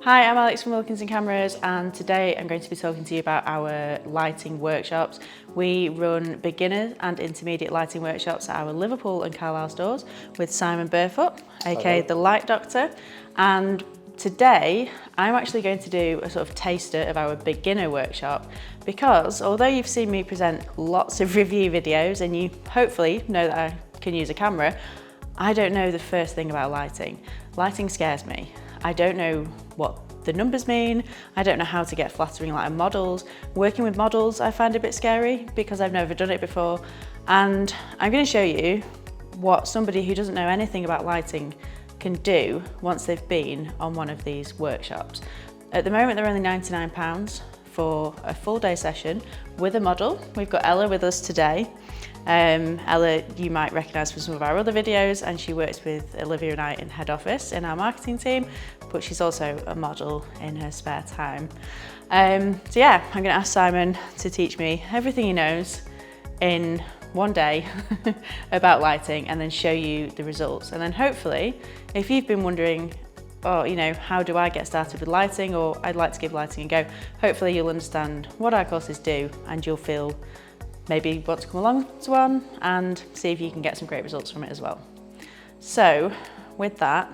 Hi, I'm Alex from Wilkinson Cameras, and today I'm going to be talking to you about our lighting workshops. We run beginner and intermediate lighting workshops at our Liverpool and Carlisle stores with Simon Burfoot, aka the Light Doctor. And today I'm actually going to do a sort of taster of our beginner workshop, because although you've seen me present lots of review videos and you hopefully know that I can use a camera, I don't know the first thing about lighting. Lighting scares me. I don't know what the numbers mean. I don't know how to get flattering lighting models. Working with models I find a bit scary because I've never done it before. And I'm going to show you what somebody who doesn't know anything about lighting can do once they've been on one of these workshops. At the moment they're only £99 for a full day session with a model. We've got Ella with us today. Ella you might recognise from some of our other videos, and she works with Olivia and I in head office in our marketing team, but she's also a model in her spare time. So yeah, I'm going to ask Simon to teach me everything he knows in one day about lighting, and then show you the results. And then hopefully, if you've been wondering, oh, you know, how do I get started with lighting, or I'd like to give lighting a go, hopefully you'll understand what our courses do, and you'll feel maybe want to come along to one and see if you can get some great results from it as well. So with that,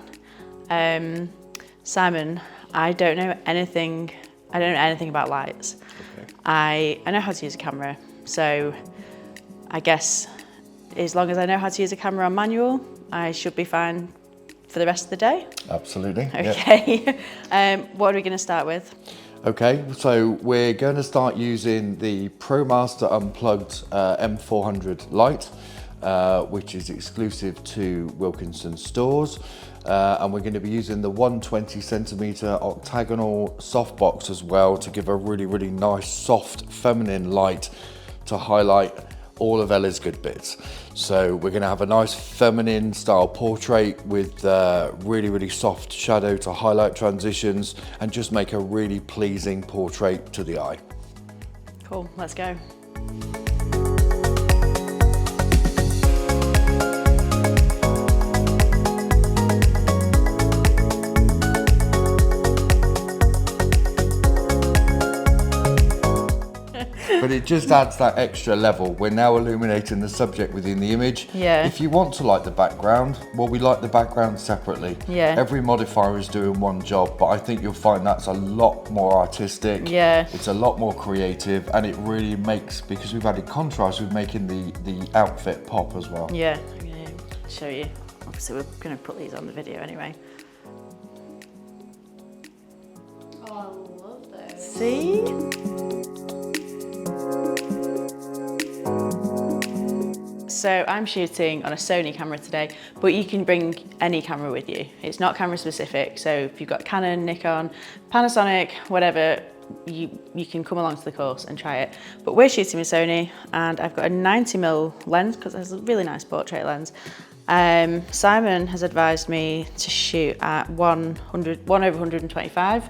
Simon, I don't know anything about lights. Okay. I know how to use a camera, so I guess as long as I know how to use a camera on manual, I should be fine for the rest of the day. Absolutely. Okay. Yep. What are we going to start with? Okay, so we're going to start using the ProMaster Unplugged M400 light, which is exclusive to Wilkinson stores. And we're going to be using the 120cm octagonal softbox as well to give a really, really nice, soft, feminine light to highlight all of Ella's good bits. So we're going to have a nice feminine style portrait with really, really soft shadow to highlight transitions and just make a really pleasing portrait to the eye. Cool, let's go. But it just adds that extra level. We're now illuminating the subject within the image. Yeah. If you want to light the background, well, we light the background separately. Yeah. Every modifier is doing one job, but I think you'll find that's a lot more artistic. Yeah. It's a lot more creative, and it really makes, because we've added contrast, we're making the outfit pop as well. Yeah, I'm going to show you. Obviously we're going to put these on the video anyway. Oh, I love those. See? So I'm shooting on a Sony camera today, but you can bring any camera with you. It's not camera specific, so if you've got Canon, Nikon, Panasonic, whatever, you can come along to the course and try it. But we're shooting with Sony, and I've got a 90mm lens because it has a really nice portrait lens. Simon has advised me to shoot at 1/125,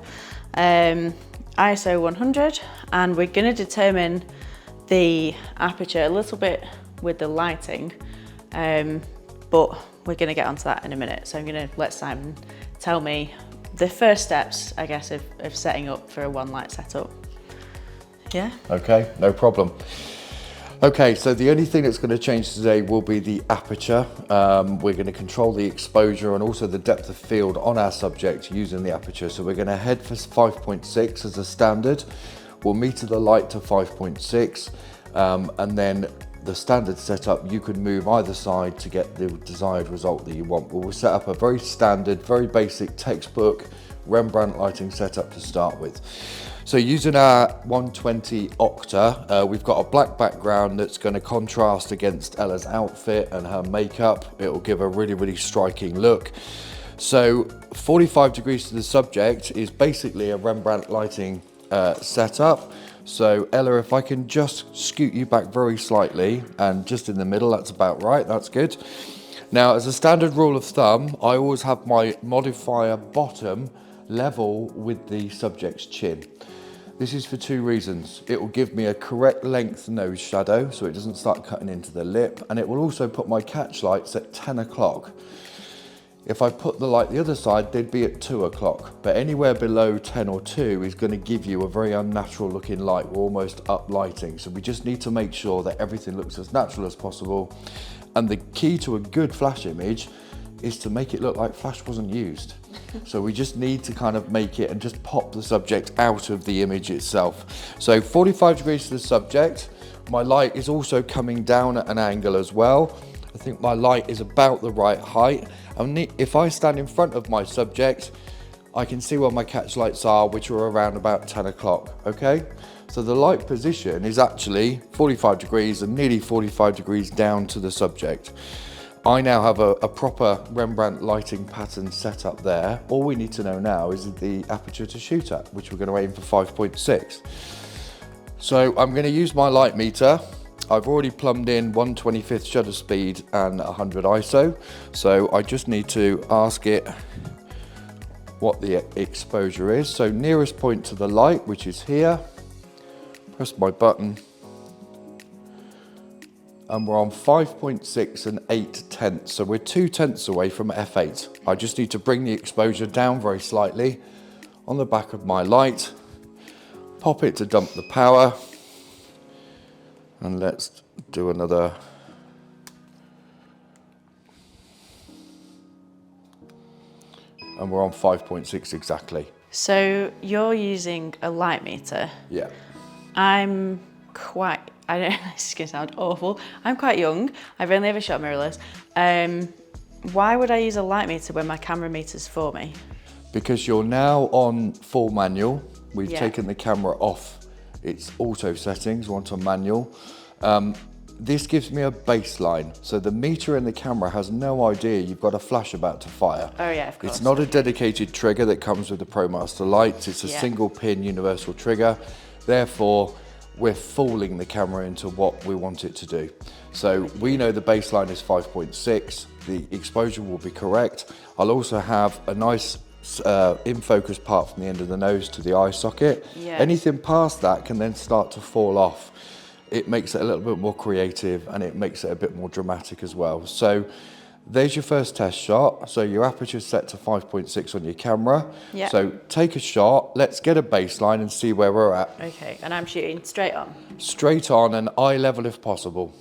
ISO 100, and we're going to determine the aperture a little bit with the lighting, but we're going to get onto that in a minute. So I'm going to let Simon tell me the first steps, I guess, of setting up for a one light setup. Yeah? Okay, no problem. Okay, so the only thing that's going to change today will be the aperture. We're going to control the exposure and also the depth of field on our subject using the aperture. So we're going to head for 5.6 as a standard. We'll meter the light to 5.6, and then the standard setup, you can move either side to get the desired result that you want. But we'll set up a very standard, very basic textbook Rembrandt lighting setup to start with. So using our 120 Octa, we've got a black background that's going to contrast against Ella's outfit and her makeup. It will give a really, really striking look. So 45 degrees to the subject is basically a Rembrandt lighting setup. So Ella, if I can just scoot you back very slightly, and just in the middle, that's about right, that's good. Now, as a standard rule of thumb, I always have my modifier bottom level with the subject's chin. This is for two reasons. It will give me a correct length nose shadow, so it doesn't start cutting into the lip, and it will also put my catch lights at 10 o'clock. If I put the light the other side, they'd be at 2 o'clock. But anywhere below 10 or 2 is going to give you a very unnatural looking light. We're almost up lighting. So we just need to make sure that everything looks as natural as possible. And the key to a good flash image is to make it look like flash wasn't used. So we just need to kind of make it and just pop the subject out of the image itself. So 45 degrees to the subject. My light is also coming down at an angle as well. I think my light is about the right height. And if I stand in front of my subject, I can see where my catch lights are, which are around about 10 o'clock, okay? So the light position is actually 45 degrees and nearly 45 degrees down to the subject. I now have a proper Rembrandt lighting pattern set up there. All we need to know now is the aperture to shoot at, which we're going to aim for 5.6. So I'm going to use my light meter. I've already plumbed in 1/25th shutter speed and 100 ISO. So I just need to ask it what the exposure is. So nearest point to the light, which is here. Press my button. And we're on 5.6 and 8/10. So we're 2/10 away from f8. I just need to bring the exposure down very slightly on the back of my light, pop it to dump the power, and let's do another. And we're on 5.6 exactly. So you're using a light meter. Yeah. I'm quite, I don't know, this is going to sound awful. I'm quite young. I've only ever shot mirrorless. Why would I use a light meter when my camera meter's for me? Because you're now on full manual. We've Yeah. taken the camera off its auto settings, we're onto manual. This gives me a baseline. So the meter in the camera has no idea you've got a flash about to fire. Oh yeah, of course. It's not a dedicated trigger that comes with the ProMaster lights. It's a Yeah. single pin universal trigger. Therefore, we're fooling the camera into what we want it to do. So we know the baseline is 5.6. The exposure will be correct. I'll also have a nice in focus part from the end of the nose to the eye socket. Yeah. Anything past that can then start to fall off. It makes it a little bit more creative and it makes it a bit more dramatic as well. So there's your first test shot. So your aperture is set to 5.6 on your camera. Yeah. So take a shot, let's get a baseline and see where we're at. Okay, and I'm shooting straight on. Straight on and eye level if possible.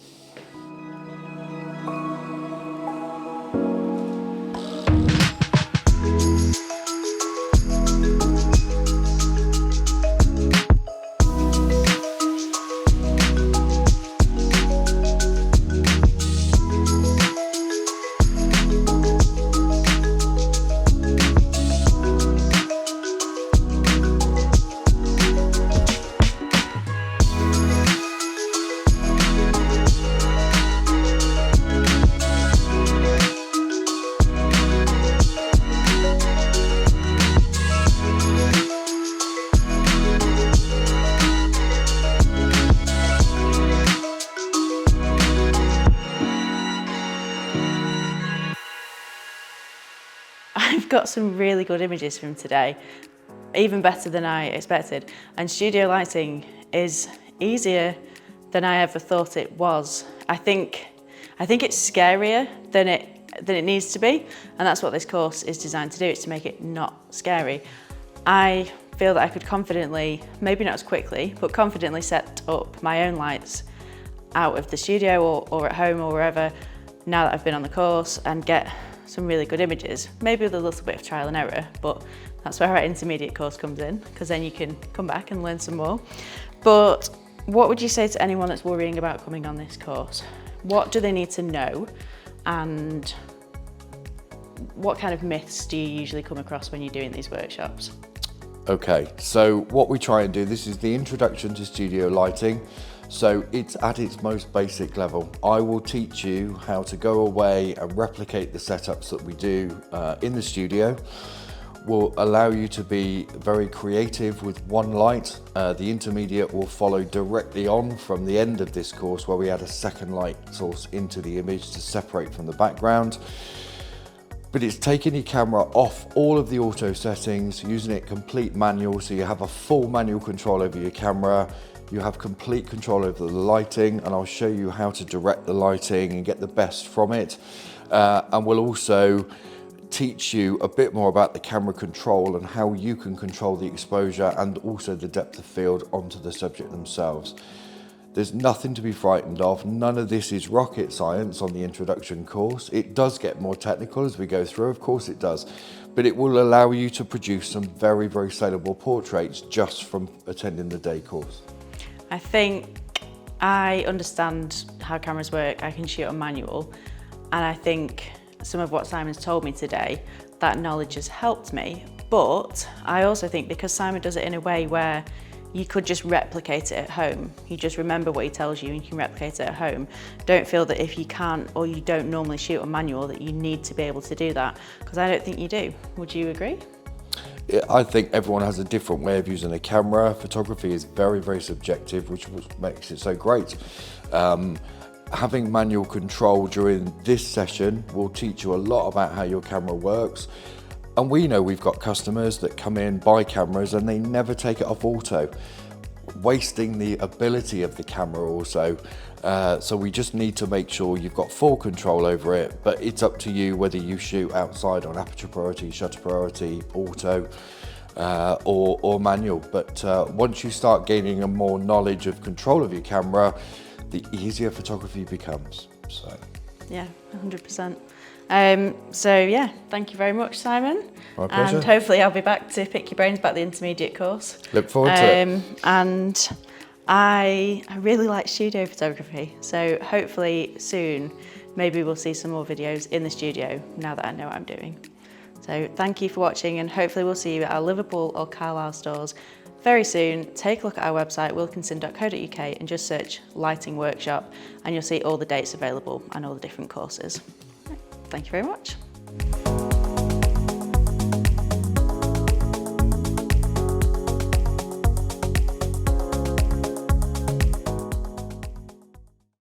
I've got some really good images from today, even better than I expected. And studio lighting is easier than I ever thought it was. I think it's scarier than it needs to be, and that's what this course is designed to do, is to make it not scary. I feel that I could confidently, maybe not as quickly, but confidently set up my own lights out of the studio or at home or wherever now that I've been on the course and get some really good images, maybe with a little bit of trial and error, but that's where our intermediate course comes in, because then you can come back and learn some more. But what would you say to anyone that's worrying about coming on this course? What do they need to know, and what kind of myths do you usually come across when you're doing these workshops? Okay, so what we try and do, this is the introduction to studio lighting. So it's at its most basic level. I will teach you how to go away and replicate the setups that we do in the studio. Will allow you to be very creative with one light. The intermediate will follow directly on from the end of this course, where we add a second light source into the image to separate from the background. But it's taking your camera off all of the auto settings, using it complete manual, so you have a full manual control over your camera. You have complete control over the lighting, and I'll show you how to direct the lighting and get the best from it. And we'll also teach you a bit more about the camera control and how you can control the exposure and also the depth of field onto the subject themselves. There's nothing to be frightened of. None of this is rocket science on the introduction course. It does get more technical as we go through, of course it does, but it will allow you to produce some very, very saleable portraits just from attending the day course. I think I understand how cameras work. I can shoot on manual, and I think some of what Simon's told me today, that knowledge has helped me. But I also think because Simon does it in a way where you could just replicate it at home. You just remember what he tells you and you can replicate it at home. Don't feel that if you can't or you don't normally shoot on manual that you need to be able to do that, because I don't think you do. Would you agree? I think everyone has a different way of using a camera. Photography is very, very subjective, which makes it so great. Having manual control during this session will teach you a lot about how your camera works. And we know we've got customers that come in, buy cameras, and they never take it off auto, wasting the ability of the camera also. So we just need to make sure you've got full control over it, but it's up to you whether you shoot outside on aperture priority, shutter priority, auto, or manual. But once you start gaining a more knowledge of control of your camera, the easier photography becomes. So. Yeah, 100%. So yeah, thank you very much, Simon. My pleasure. And hopefully I'll be back to pick your brains about the intermediate course. Look forward to it. And I really like studio photography, so hopefully soon maybe we'll see some more videos in the studio now that I know what I'm doing. So thank you for watching, and hopefully we'll see you at our Liverpool or Carlisle stores very soon. Take a look at our website, wilkinson.co.uk, and just search Lighting Workshop, and you'll see all the dates available and all the different courses. Thank you very much.